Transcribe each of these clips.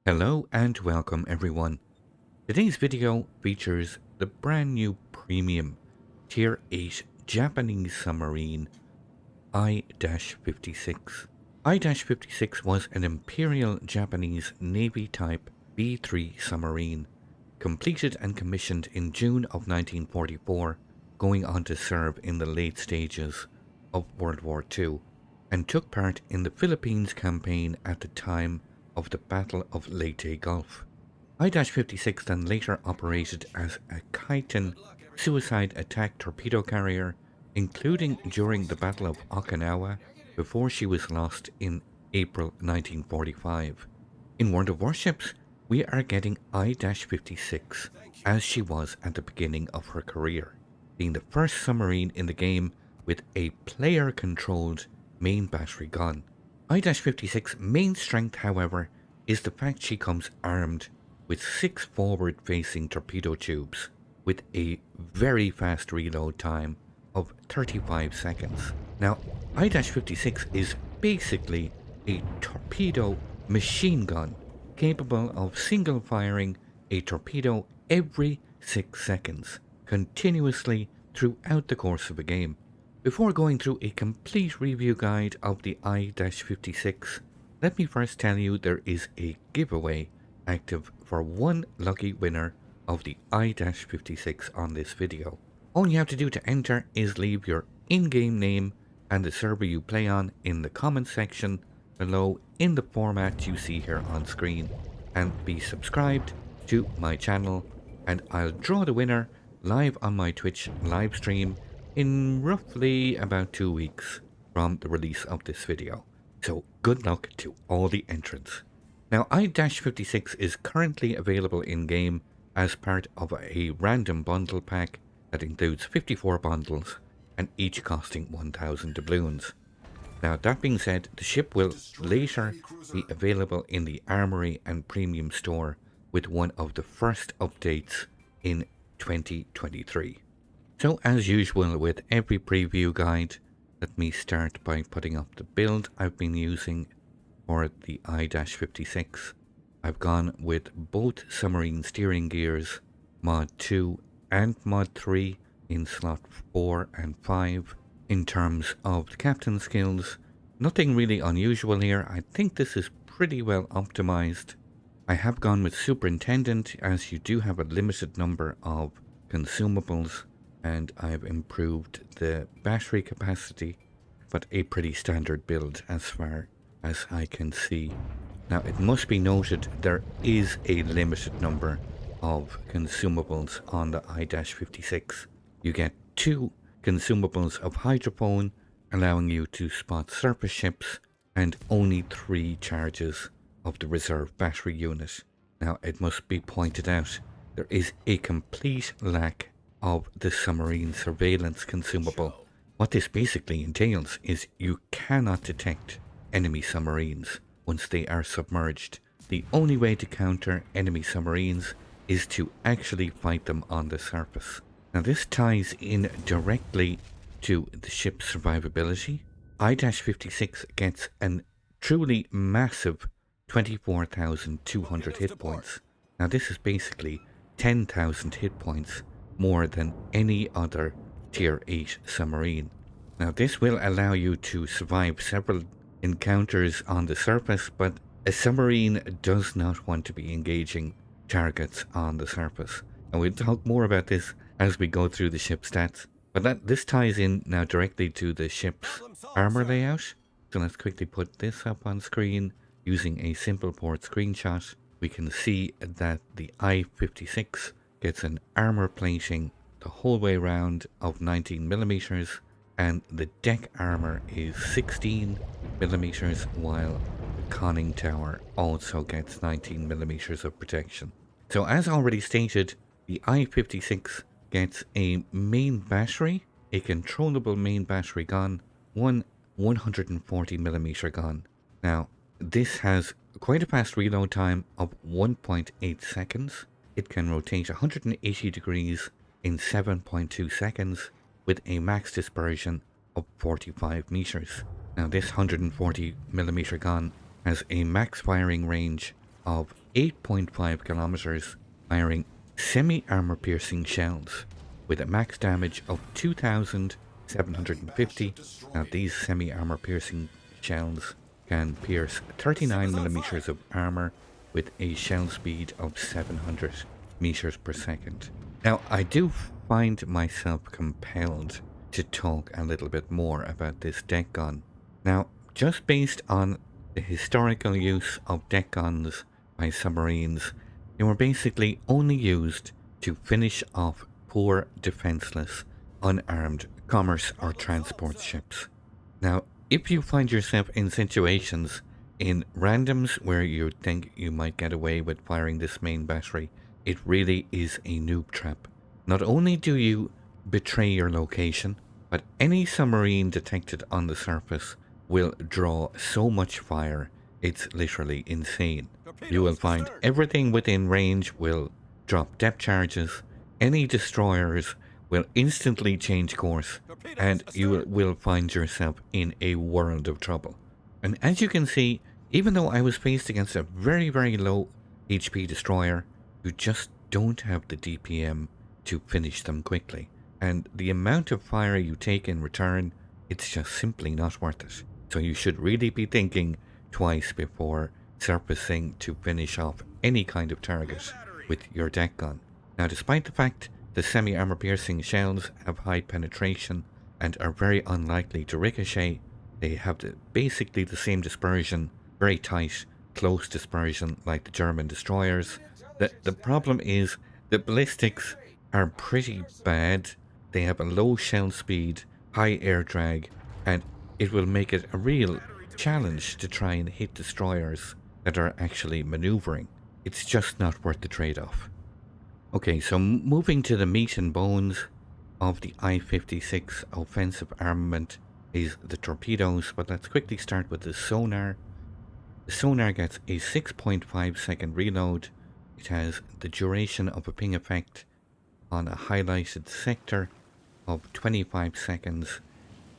Hello and welcome everyone. Today's video features the brand new premium Tier VIII Japanese submarine I-56. I-56 was an Imperial Japanese Navy type B-3 submarine, completed and commissioned in June of 1944, going on to serve in the late stages of World War II, and took part in the Philippines campaign at the time of the Battle of Leyte Gulf. I-56 then later operated as a kaiten suicide attack torpedo carrier, including during the Battle of Okinawa, before she was lost in April 1945. In World of Warships, we are getting I-56 as she was at the beginning of her career, being the first submarine in the game with a player-controlled main battery gun. I-56 main strength, however, is the fact she comes armed with 6 forward-facing torpedo tubes with a very fast reload time of 35 seconds. Now, I-56 is basically a torpedo machine gun capable of single firing a torpedo every 6 seconds, continuously throughout the course of a game. Before going through a complete review guide of the I-56, let me first tell you there is a giveaway active for one lucky winner of the I-56 on this video. All you have to do to enter is leave your in-game name and the server you play on in the comment section below in the format you see here on screen, and be subscribed to my channel, and I'll draw the winner live on my Twitch live stream in roughly about 2 weeks from the release of this video. So good luck to all the entrants. Now, I-56 is currently available in-game as part of a random bundle pack that includes 54 bundles and each costing 1,000 doubloons. Now, that being said, the ship will later be available in the Armory and Premium store with one of the first updates in 2023. So, as usual with every preview guide, let me start by putting up the build I've been using for the I-56. I've gone with both submarine steering gears, Mod 2 and Mod 3 in slot 4 and 5. In terms of the captain skills, nothing really unusual here. I think this is pretty well optimized. I have gone with Superintendent as you do have a limited number of consumables, and I've improved the battery capacity, but a pretty standard build as far as I can see. Now, it must be noted there is a limited number of consumables on the I-56. You get 2 consumables of hydrophone, allowing you to spot surface ships, and only 3 charges of the reserve battery unit. Now, it must be pointed out there is a complete lack of the submarine surveillance consumable. What this basically entails is you cannot detect enemy submarines once they are submerged. The only way to counter enemy submarines is to actually fight them on the surface. Now, this ties in directly to the ship's survivability. I-56 gets a truly massive 24,200 hit points. Now, this is basically 10,000 hit points more than any other Tier VIII submarine. Now, this will allow you to survive several encounters on the surface, but a submarine does not want to be engaging targets on the surface. And we'll talk more about this as we go through the ship stats. But this ties in now directly to the ship's armor layout. So let's quickly put this up on screen. Using a simple port screenshot, we can see that the I-56 gets an armor plating the whole way around of 19 millimeters, and the deck armor is 16 millimeters, while the conning tower also gets 19 millimeters of protection. So as already stated, the I-56 gets a main battery, a controllable main battery gun, one 140 millimeter gun. Now, this has quite a fast reload time of 1.8 seconds. It can rotate 180 degrees in 7.2 seconds with a max dispersion of 45 meters. Now, this 140 millimeter gun has a max firing range of 8.5 kilometers, firing semi-armor piercing shells with a max damage of 2,750. Now these semi-armor piercing shells can pierce 39 millimeters of armor with a shell speed of 700 meters per second. Now I do find myself compelled to talk a little bit more about this deck gun. Now, just based on the historical use of deck guns by submarines, they were basically only used to finish off poor, defenseless, unarmed commerce or transport ships. Now, if you find yourself in situations in randoms where you think you might get away with firing this main battery, it really is a noob trap. Not only do you betray your location, but any submarine detected on the surface will draw so much fire, it's literally insane. You will find everything within range will drop depth charges, any destroyers will instantly change course, and you will find yourself in a world of trouble. And as you can see, even though I was faced against a very, very low HP destroyer, you just don't have the DPM to finish them quickly. And the amount of fire you take in return, it's just simply not worth it. So you should really be thinking twice before surfacing to finish off any kind of target with your deck gun. Now, despite the fact the semi-armor piercing shells have high penetration and are very unlikely to ricochet, they have basically the same dispersion, very tight, close dispersion like the German destroyers. The problem is the ballistics are pretty bad. They have a low shell speed, high air drag, and it will make it a real challenge to try and hit destroyers that are actually maneuvering. It's just not worth the trade-off. Okay, so moving to the meat and bones of the I-56 offensive armament is the torpedoes, but let's quickly start with the sonar. The sonar gets a 6.5 second reload. It has the duration of a ping effect on a highlighted sector of 25 seconds,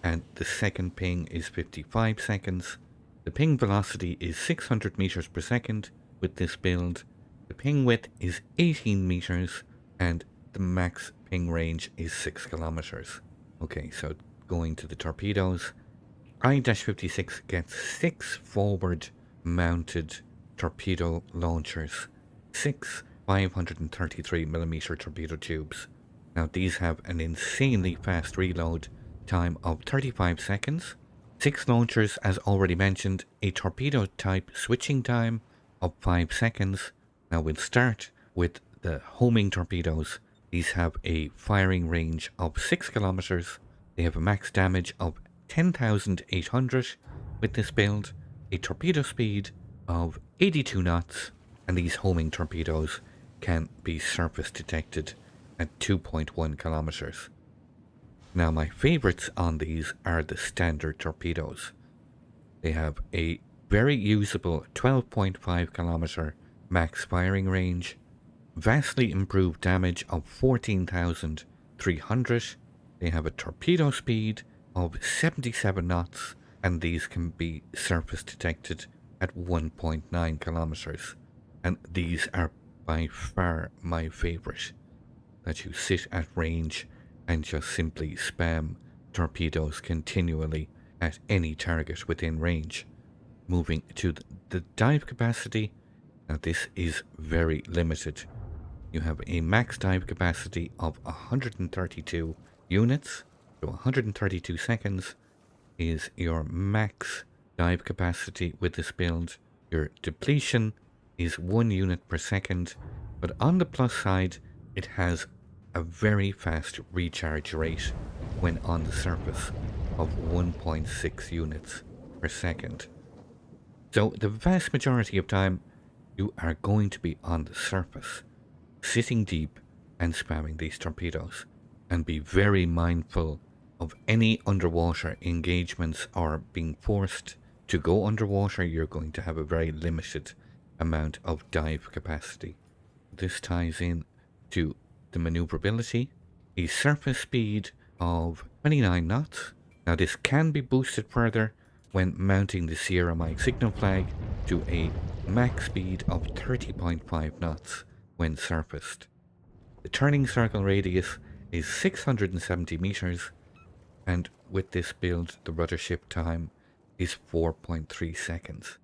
and the second ping is 55 seconds. The ping velocity is 600 meters per second with this build. The ping width is 18 meters, and the max ping range is 6 kilometers. Okay, so going to the torpedoes, I-56 gets 6 forward mounted torpedo launchers, 6 533mm torpedo tubes. Now these have an insanely fast reload time of 35 seconds, 6 launchers as already mentioned, a torpedo type switching time of 5 seconds. Now we'll start with the homing torpedoes. These have a firing range of 6 kilometers. They have a max damage of 10,800 with this build, a torpedo speed of 82 knots, and these homing torpedoes can be surface detected at 2.1 kilometers. Now my favorites on these are the standard torpedoes. They have a very usable 12.5 kilometer max firing range, vastly improved damage of 14,300. They have a torpedo speed of 77 knots, and these can be surface detected at 1.9 kilometers. And these are by far my favorite, that you sit at range and just simply spam torpedoes continually at any target within range. Moving to the dive capacity, now this is very limited. You have a max dive capacity of 132 units, so 132 seconds is your max dive capacity with this build. Your depletion is 1 unit per second, but on the plus side, it has a very fast recharge rate when on the surface of 1.6 units per second. So the vast majority of time, you are going to be on the surface, sitting deep and spamming these torpedoes, and be very mindful of any underwater engagements or being forced to go underwater. You're going to have a very limited amount of dive capacity. This ties in to the maneuverability, a surface speed of 29 knots. Now this can be boosted further when mounting the Sierra Mike signal flag to a max speed of 30.5 knots when surfaced. The turning circle radius is 670 meters, and with this build the rudder ship time is 4.3 seconds.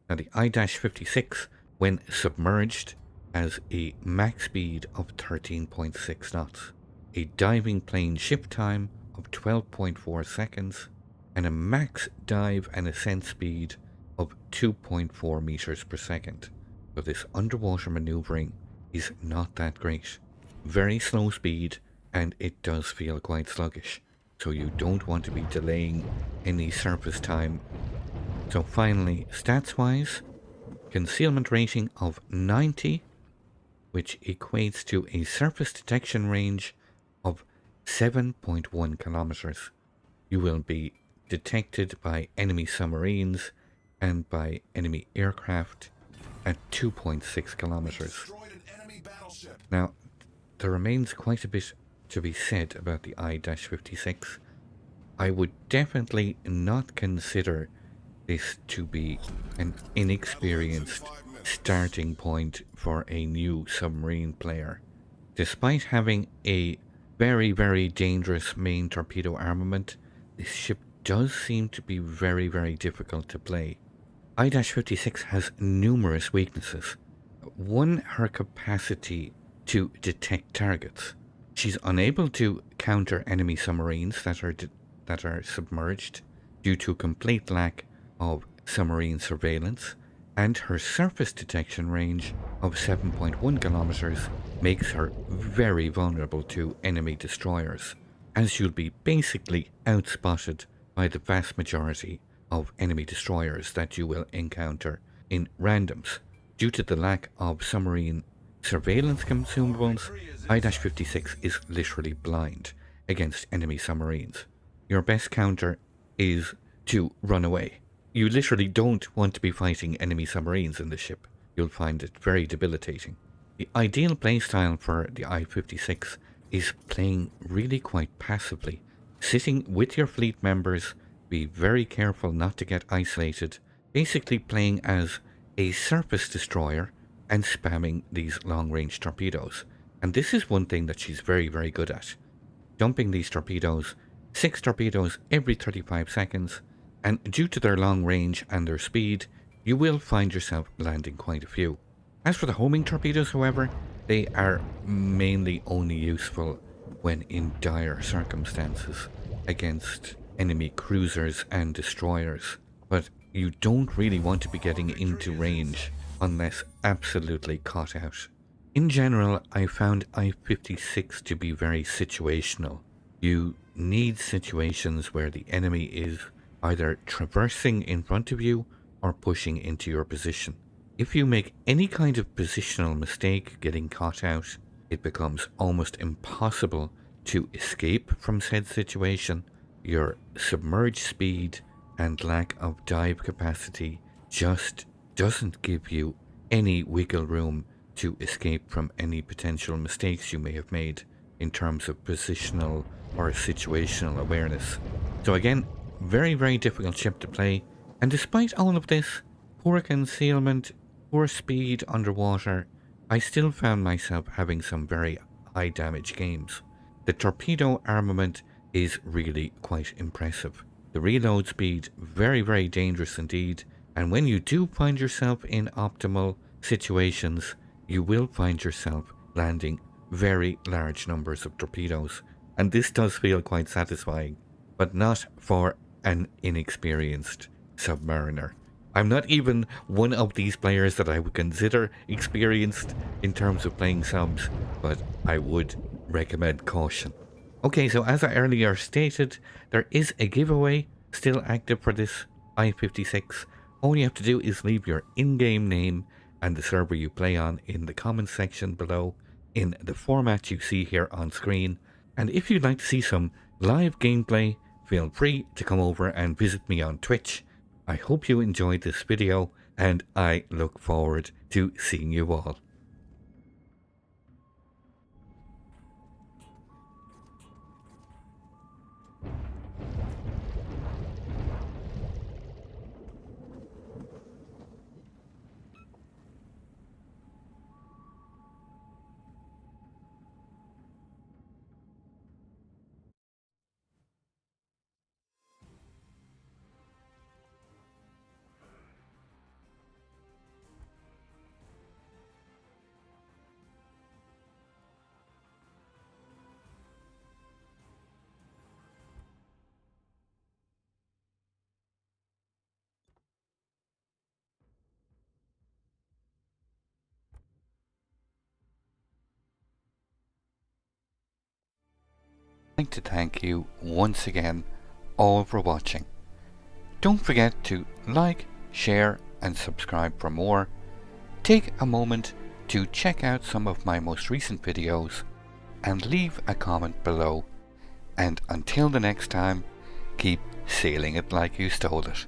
Now the I-56, when submerged, has a max speed of 13.6 knots, a diving plane ship time of 12.4 seconds, and a max dive and ascent speed of 2.4 meters per second. So this underwater maneuvering is not that great. Very slow speed, and it does feel quite sluggish, so you don't want to be delaying any surface time. So finally, stats wise, concealment rating of 90, which equates to a surface detection range of 7.1 kilometers. You will be detected by enemy submarines and by enemy aircraft at 2.6 kilometers. Now, there remains quite a bit to be said about the I-56. I would definitely not consider this to be an inexperienced starting point for a new submarine player. Despite having a very, very dangerous main torpedo armament, this ship does seem to be very, very difficult to play. I-56 has numerous weaknesses. One, her capacity to detect targets. She's unable to counter enemy submarines that are submerged due to complete lack of submarine surveillance, and her surface detection range of 7.1 kilometers makes her very vulnerable to enemy destroyers, as you'll be basically outspotted by the vast majority of enemy destroyers that you will encounter in randoms. Due to the lack of submarine surveillance consumables, I-56 is literally blind against enemy submarines. Your best counter is to run away. You literally don't want to be fighting enemy submarines in this ship. You'll find it very debilitating. The ideal playstyle for the I-56 is playing really quite passively, sitting with your fleet members, be very careful not to get isolated, basically playing as a surface destroyer and spamming these long-range torpedoes. And this is one thing that she's very, very good at. Dumping these torpedoes, 6 torpedoes every 35 seconds, and due to their long range and their speed, you will find yourself landing quite a few. As for the homing torpedoes, however, they are mainly only useful when in dire circumstances against enemy cruisers and destroyers, but you don't really want to be getting into range unless absolutely caught out. In general, I found I-56 to be very situational. You need situations where the enemy is either traversing in front of you or pushing into your position. If you make any kind of positional mistake getting caught out, it becomes almost impossible to escape from said situation. Your submerged speed and lack of dive capacity just doesn't give you any wiggle room to escape from any potential mistakes you may have made in terms of positional or situational awareness. So again, very, very difficult ship to play, and despite all of this, poor concealment, poor speed underwater, I still found myself having some very high damage games. The torpedo armament is really quite impressive. The reload speed, very, very dangerous indeed, and when you do find yourself in optimal situations, you will find yourself landing very large numbers of torpedoes, and this does feel quite satisfying, but not for an inexperienced submariner. I'm not even one of these players that I would consider experienced in terms of playing subs, but I would recommend caution. Okay, so as I earlier stated, there is a giveaway still active for this I-56. All you have to do is leave your in-game name and the server you play on in the comments section below in the format you see here on screen. And if you'd like to see some live gameplay, feel free to come over and visit me on Twitch. I hope you enjoyed this video, and I look forward to seeing you all. like to thank you once again all for watching. Don't forget to like, share and subscribe for more. Take a moment to check out some of my most recent videos and leave a comment below. And until the next time, keep sailing it like you stole it.